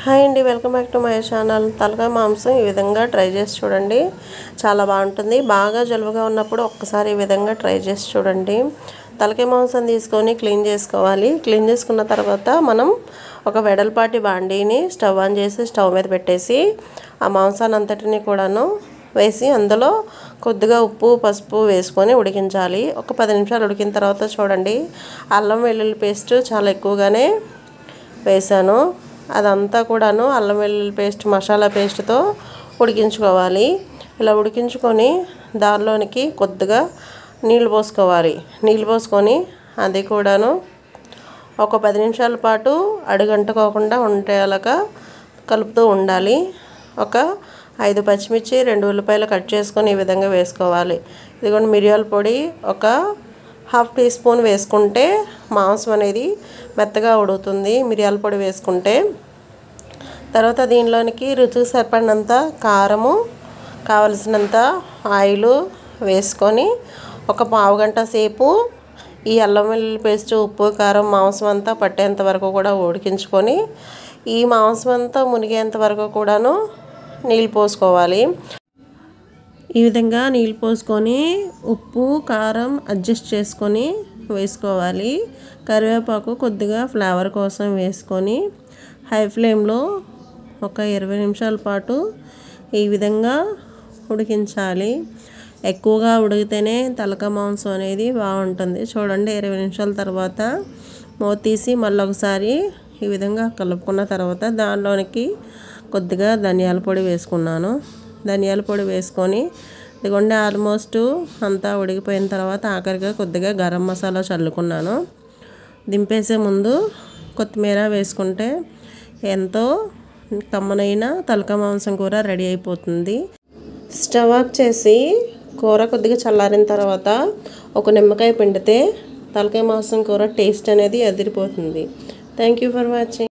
Hi అండి, welcome back to my channel. తలకాయ మాంసం ఈ విధంగా ట్రై చేసి చూడండి, చాలా బాగుంటుంది. బాగా జలుబుగా ఉన్నప్పుడు ఒక్కసారి ఈ విధంగా ట్రై చేసి చూడండి. తలకాయ మాంసం తీసుకొని క్లీన్ చేసుకోవాలి. క్లీన్ చేసుకున్న తర్వాత మనం ఒక వెడల్పాటి బాండీని స్టవ్ ఆన్ చేసి స్టవ్ మీద పెట్టేసి ఆ మాంసాన్ని అంతటిని కూడాను వేసి అందులో కొద్దిగా ఉప్పు పసుపు వేసుకొని ఉడికించాలి. ఒక 10 నిమిషాలు ఉడికిన తర్వాత చూడండి, అల్లం వెల్లుల్లి పేస్ట్ చాలా ఎక్కువగానే వేసాను. అదంతా కూడాను అల్లం వెల్లుల్లి పేస్ట్ మసాలా పేస్ట్తో ఉడికించుకోవాలి. ఇలా ఉడికించుకొని దానిలోనికి కొద్దిగా నీళ్ళు పోసుకోవాలి. నీళ్ళు పోసుకొని అది కూడాను ఒక 10 నిమిషాల పాటు అడుగంటుకోకుండా ఉండేలాగా కలుపుతూ ఉండాలి. ఒక 5 పచ్చిమిర్చి 2 ఉల్లిపాయలు కట్ చేసుకొని ఈ విధంగా వేసుకోవాలి. ఇదిగోండి, మిరియాల పొడి ఒక ½ టీ స్పూన్ వేసుకుంటే మాంసం అనేది మెత్తగా ఉడుకుతుంది. మిరియాల పొడి వేసుకుంటే తర్వాత దీనిలోనికి రుచికి సరిపడినంత కారము, కావలసినంత ఆయిల్ వేసుకొని ఒక పావు గంట సేపు ఈ అల్లం వెల్లుల్లి పేస్ట్ ఉప్పు కారం మాంసం అంతా పట్టేంత వరకు కూడా ఉడికించుకొని ఈ మాంసం అంతా మునిగేంత వరకు కూడాను నీళ్ళు పోసుకోవాలి. ఈ విధంగా నీళ్ళు పోసుకొని ఉప్పు కారం అడ్జస్ట్ చేసుకొని వేసుకోవాలి. కరివేపాకు కొద్దిగా ఫ్లేవర్ కోసం వేసుకొని హై ఫ్లేమ్లో ఒక 20 నిమిషాల పాటు ఈ విధంగా ఉడికించాలి. ఎక్కువగా ఉడికితేనే తలకాయ మాంసం అనేది బాగుంటుంది. చూడండి, 20 నిమిషాల తర్వాత మూత తీసి మళ్ళీ ఒకసారి ఈ విధంగా కలుపుకున్న తర్వాత దానిలోనికి కొద్దిగా ధనియాల పొడి వేసుకున్నాను. ధనియాల పొడి వేసుకొని ఇదిగోండి, ఆల్మోస్ట్ అంతా ఉడికిపోయిన తర్వాత ఆఖరిగా కొద్దిగా గరం మసాలా చల్లుకున్నాను. దింపేసే ముందు కొత్తిమీర వేసుకుంటే ఎంతో కమ్మనైన తలకాయ మాంసం కూర రెడీ అయిపోతుంది. స్టవ్ ఆఫ్ చేసి కూర కొద్దిగా చల్లారిన తర్వాత ఒక నిమ్మకాయ పిండితే తలకాయ మాంసం కూర టేస్ట్ అనేది అదిరిపోతుంది. Thank you for watching.